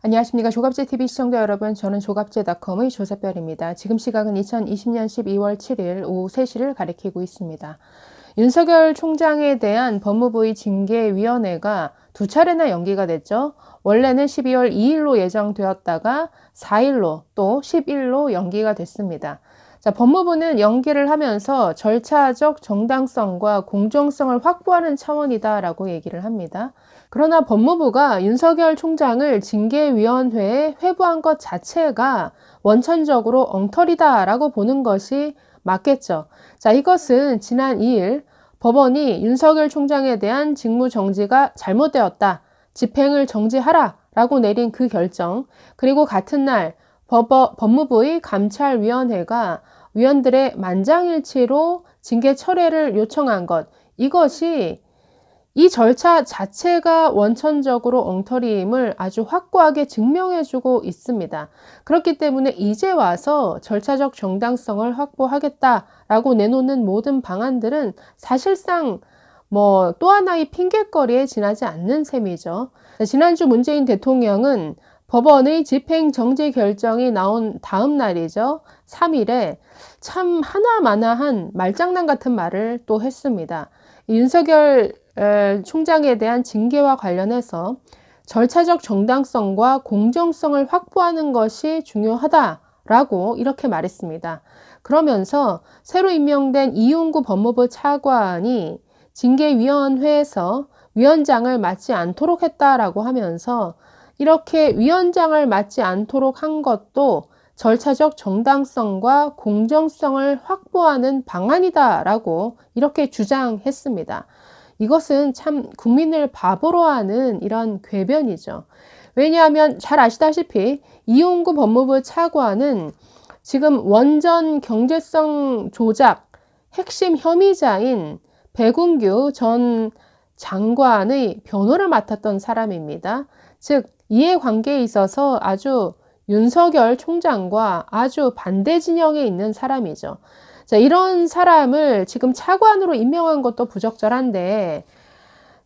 안녕하십니까. 조갑제TV 시청자 여러분, 저는 조갑제닷컴의 조사별입니다. 지금 시각은 2020년 12월 7일 오후 3시를 가리키고 있습니다. 윤석열 총장에 대한 법무부의 징계위원회가 두 차례나 연기가 됐죠. 원래는 12월 2일로 예정되었다가 4일로 또 10일로 연기가 됐습니다. 자, 법무부는 연기를 하면서 절차적 정당성과 공정성을 확보하는 차원이다라고 얘기를 합니다. 그러나 법무부가 윤석열 총장을 징계위원회에 회부한 것 자체가 원천적으로 엉터리다라고 보는 것이 맞겠죠. 자, 이것은 지난 2일 법원이 윤석열 총장에 대한 직무정지가 잘못되었다, 집행을 정지하라 라고 내린 그 결정, 그리고 같은 날 법무부의 감찰위원회가 위원들의 만장일치로 징계 철회를 요청한 것, 이것이 이 절차 자체가 원천적으로 엉터리임을 아주 확고하게 증명해주고 있습니다. 그렇기 때문에 이제 와서 절차적 정당성을 확보하겠다라고 내놓는 모든 방안들은 사실상 또 하나의 핑곗거리에 지나지 않는 셈이죠. 지난주 문재인 대통령은 법원의 집행정지 결정이 나온 다음 날이죠. 3일에 참 하나마나한 말장난 같은 말을 또 했습니다. 윤석열 총장에 대한 징계와 관련해서 절차적 정당성과 공정성을 확보하는 것이 중요하다라고 이렇게 말했습니다. 그러면서 새로 임명된 이용구 법무부 차관이 징계위원회에서 위원장을 맡지 않도록 했다라고 하면서 이렇게 위원장을 맡지 않도록 한 것도 절차적 정당성과 공정성을 확보하는 방안이다라고 이렇게 주장했습니다. 이것은 참 국민을 바보로 하는 이런 궤변이죠. 왜냐하면 잘 아시다시피 이용구 법무부 차관은 지금 원전 경제성 조작 핵심 혐의자인 백운규 전 장관의 변호를 맡았던 사람입니다. 즉 이해관계에 있어서 아주 윤석열 총장과 아주 반대 진영에 있는 사람이죠. 자, 이런 사람을 지금 차관으로 임명한 것도 부적절한데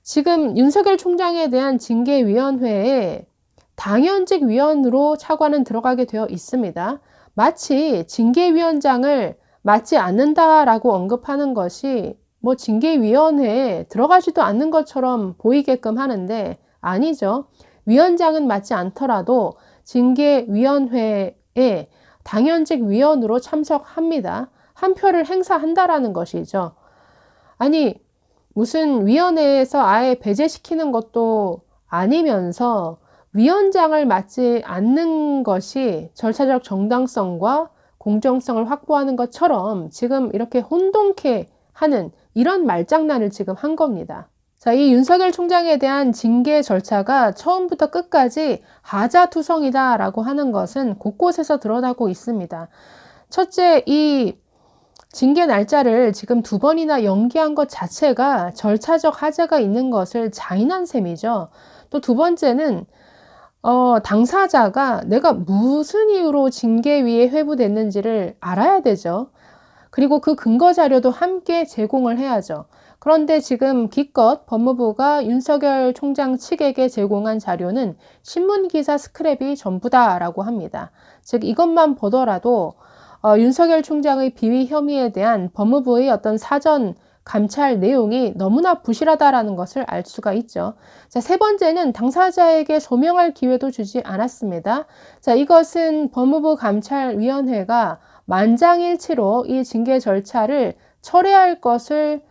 지금 윤석열 총장에 대한 징계위원회에 당연직 위원으로 차관은 들어가게 되어 있습니다. 마치 징계위원장을 맡지 않는다라고 언급하는 것이 징계위원회에 들어가지도 않는 것처럼 보이게끔 하는데 아니죠. 위원장은 맡지 않더라도 징계위원회에 당연직 위원으로 참석합니다. 한 표를 행사한다라는 것이죠. 아니, 무슨 위원회에서 아예 배제시키는 것도 아니면서 위원장을 맡지 않는 것이 절차적 정당성과 공정성을 확보하는 것처럼 지금 이렇게 혼돈케 하는 이런 말장난을 지금 한 겁니다. 자, 이 윤석열 총장에 대한 징계 절차가 처음부터 끝까지 하자투성이다라고 하는 것은 곳곳에서 드러나고 있습니다. 첫째, 이 징계 날짜를 지금 2번이나 연기한 것 자체가 절차적 하자가 있는 것을 자인한 셈이죠. 또 두 번째는 당사자가 내가 무슨 이유로 징계위에 회부됐는지를 알아야 되죠. 그리고 그 근거 자료도 함께 제공을 해야죠. 그런데 지금 기껏 법무부가 윤석열 총장 측에게 제공한 자료는 신문기사 스크랩이 전부다라고 합니다. 즉 이것만 보더라도 윤석열 총장의 비위 혐의에 대한 법무부의 어떤 사전 감찰 내용이 너무나 부실하다라는 것을 알 수가 있죠. 자, 세 번째는 당사자에게 소명할 기회도 주지 않았습니다. 자, 이것은 법무부 감찰위원회가 만장일치로 이 징계 절차를 철회할 것을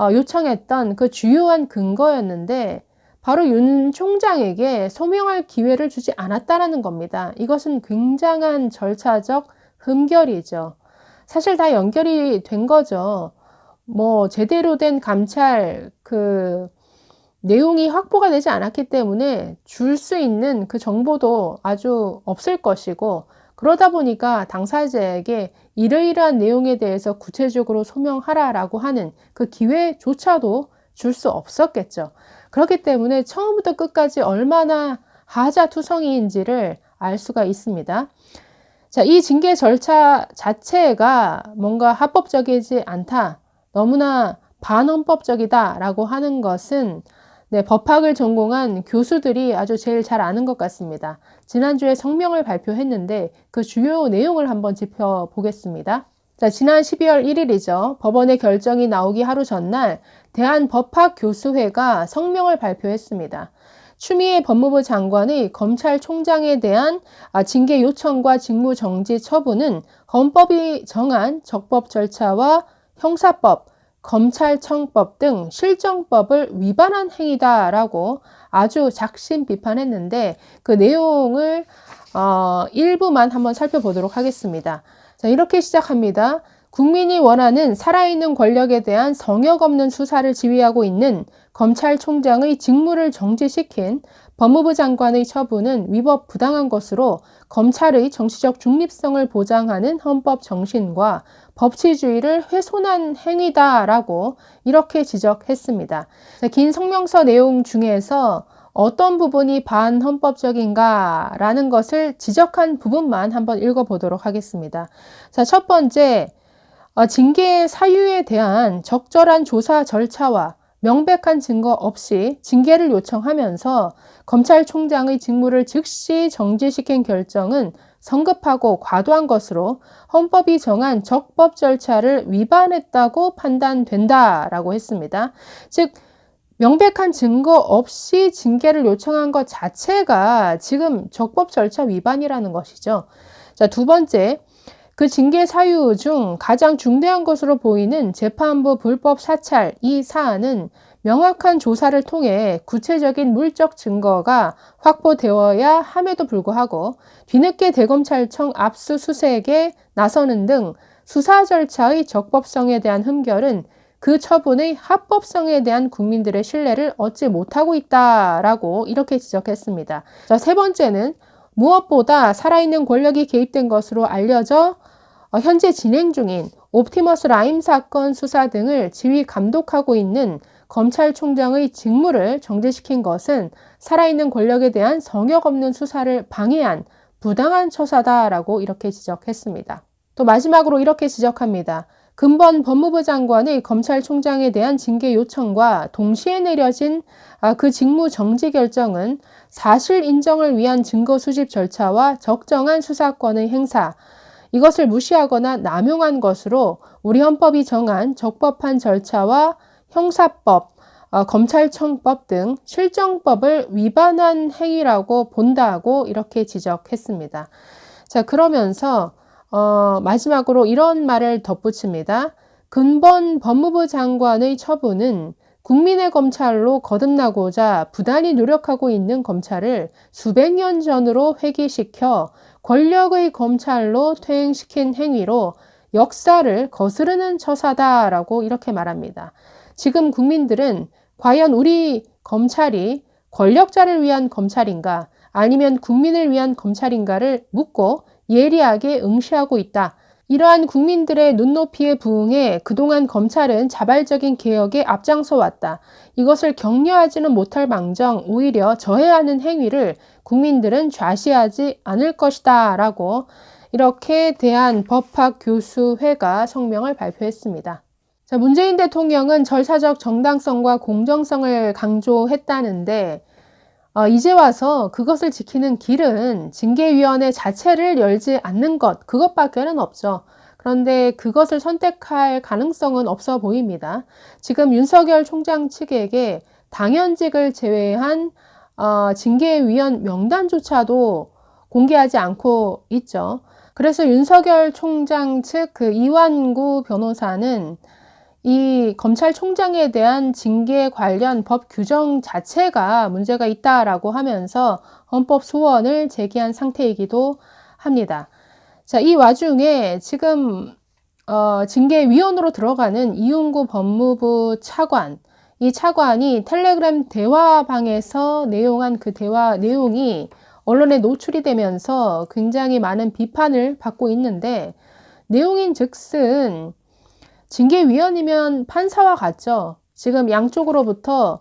요청했던 그 주요한 근거였는데 바로 윤 총장에게 소명할 기회를 주지 않았다라는 겁니다. 이것은 굉장한 절차적 흠결이죠. 사실 다 연결이 된 거죠. 제대로 된 감찰 내용이 확보가 되지 않았기 때문에 줄 수 있는 그 정보도 아주 없을 것이고 그러다 보니까 당사자에게 이러이러한 내용에 대해서 구체적으로 소명하라라고 하는 그 기회조차도 줄 수 없었겠죠. 그렇기 때문에 처음부터 끝까지 얼마나 하자투성이인지를 알 수가 있습니다. 자, 이 징계 절차 자체가 뭔가 합법적이지 않다, 너무나 반헌법적이다라고 하는 것은 네, 법학을 전공한 교수들이 아주 제일 잘 아는 것 같습니다. 지난주에 성명을 발표했는데 그 주요 내용을 한번 짚어보겠습니다. 자, 지난 12월 1일이죠. 법원의 결정이 나오기 하루 전날 대한법학교수회가 성명을 발표했습니다. 추미애 법무부 장관의 검찰총장에 대한 징계 요청과 직무정지 처분은 헌법이 정한 적법 절차와 형사법, 검찰청법 등 실정법을 위반한 행위다라고 아주 작심 비판했는데 그 내용을 일부만 한번 살펴보도록 하겠습니다. 자, 이렇게 시작합니다. 국민이 원하는 살아있는 권력에 대한 성역 없는 수사를 지휘하고 있는 검찰총장의 직무를 정지시킨 법무부 장관의 처분은 위법 부당한 것으로 검찰의 정치적 중립성을 보장하는 헌법 정신과 법치주의를 훼손한 행위다라고 이렇게 지적했습니다. 자, 긴 성명서 내용 중에서 어떤 부분이 반헌법적인가 라는 것을 지적한 부분만 한번 읽어보도록 하겠습니다. 자, 첫 번째, 징계 사유에 대한 적절한 조사 절차와 명백한 증거 없이 징계를 요청하면서 검찰총장의 직무를 즉시 정지시킨 결정은 성급하고 과도한 것으로 헌법이 정한 적법 절차를 위반했다고 판단된다라고 했습니다. 즉, 명백한 증거 없이 징계를 요청한 것 자체가 지금 적법 절차 위반이라는 것이죠. 자, 두 번째, 그 징계 사유 중 가장 중대한 것으로 보이는 재판부 불법 사찰 이 사안은 명확한 조사를 통해 구체적인 물적 증거가 확보되어야 함에도 불구하고 뒤늦게 대검찰청 압수수색에 나서는 등 수사 절차의 적법성에 대한 흠결은 그 처분의 합법성에 대한 국민들의 신뢰를 얻지 못하고 있다라고 이렇게 지적했습니다. 자, 세 번째는 무엇보다 살아있는 권력이 개입된 것으로 알려져 현재 진행 중인 옵티머스 라임 사건 수사 등을 지휘 감독하고 있는 검찰총장의 직무를 정지시킨 것은 살아있는 권력에 대한 성역 없는 수사를 방해한 부당한 처사다라고 이렇게 지적했습니다. 또 마지막으로 이렇게 지적합니다. 근본 법무부 장관의 검찰총장에 대한 징계 요청과 동시에 내려진 그 직무 정지 결정은 사실 인정을 위한 증거 수집 절차와 적정한 수사권의 행사, 이것을 무시하거나 남용한 것으로 우리 헌법이 정한 적법한 절차와 형사법, 검찰청법 등 실정법을 위반한 행위라고 본다고 이렇게 지적했습니다. 자, 그러면서 마지막으로 이런 말을 덧붙입니다. 근본 법무부 장관의 처분은 국민의 검찰로 거듭나고자 부단히 노력하고 있는 검찰을 수백 년 전으로 회귀시켜 권력의 검찰로 퇴행시킨 행위로 역사를 거스르는 처사다라고 이렇게 말합니다. 지금 국민들은 과연 우리 검찰이 권력자를 위한 검찰인가 아니면 국민을 위한 검찰인가를 묻고 예리하게 응시하고 있다. 이러한 국민들의 눈높이에 부응해 그동안 검찰은 자발적인 개혁에 앞장서 왔다. 이것을 격려하지는 못할 망정 오히려 저해하는 행위를 국민들은 좌시하지 않을 것이다 라고 이렇게 대한법학교수회가 성명을 발표했습니다. 자, 문재인 대통령은 절차적 정당성과 공정성을 강조했다는데 이제 와서 그것을 지키는 길은 징계위원회 자체를 열지 않는 것, 그것밖에는 없죠. 그런데 그것을 선택할 가능성은 없어 보입니다. 지금 윤석열 총장 측에게 당연직을 제외한 징계위원 명단조차도 공개하지 않고 있죠. 그래서 윤석열 총장 측 그 이완구 변호사는 이 검찰총장에 대한 징계 관련 법 규정 자체가 문제가 있다라고 하면서 헌법 소원을 제기한 상태이기도 합니다. 자, 이 와중에 지금 징계위원으로 들어가는 이용구 법무부 차관, 이 차관이 텔레그램 대화방에서 내용한 그 대화 내용이 언론에 노출이 되면서 굉장히 많은 비판을 받고 있는데 내용인 즉슨 징계위원이면 판사와 같죠. 지금 양쪽으로부터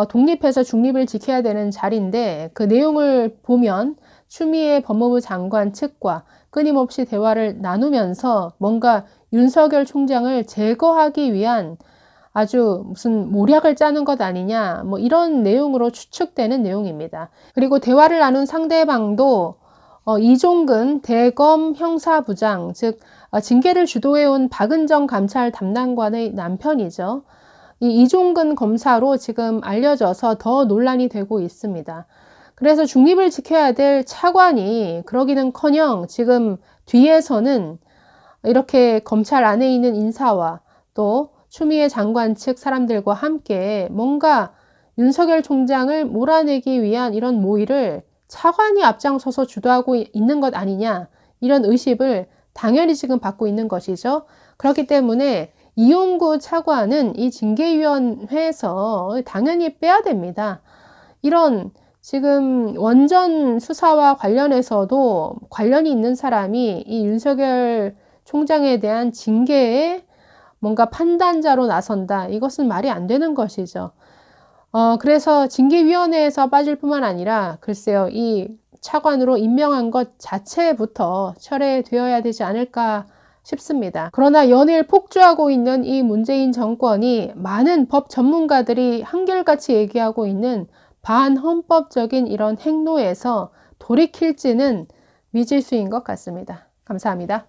독립해서 중립을 지켜야 되는 자리인데 그 내용을 보면 추미애 법무부 장관 측과 끊임없이 대화를 나누면서 뭔가 윤석열 총장을 제거하기 위한 아주 무슨 모략을 짜는 것 아니냐, 뭐 이런 내용으로 추측되는 내용입니다. 그리고 대화를 나눈 상대방도 이종근 대검 형사부장, 즉 징계를 주도해온 박은정 감찰 담당관의 남편이죠. 이 이종근 검사로 지금 알려져서 더 논란이 되고 있습니다. 그래서 중립을 지켜야 될 차관이 그러기는커녕 지금 뒤에서는 이렇게 검찰 안에 있는 인사와 또 추미애 장관 측 사람들과 함께 뭔가 윤석열 총장을 몰아내기 위한 이런 모의를 차관이 앞장서서 주도하고 있는 것 아니냐, 이런 의심을 당연히 지금 받고 있는 것이죠. 그렇기 때문에 이용구 차관은 이 징계위원회에서 당연히 빼야 됩니다. 이런 지금 원전 수사와 관련해서도 관련이 있는 사람이 이 윤석열 총장에 대한 징계에 뭔가 판단자로 나선다. 이것은 말이 안 되는 것이죠. 그래서 징계위원회에서 빠질 뿐만 아니라 글쎄요, 이 차관으로 임명한 것 자체부터 철회되어야 되지 않을까 싶습니다. 그러나 연일 폭주하고 있는 이 문재인 정권이 많은 법 전문가들이 한결같이 얘기하고 있는 반헌법적인 이런 행로에서 돌이킬지는 미지수인 것 같습니다. 감사합니다.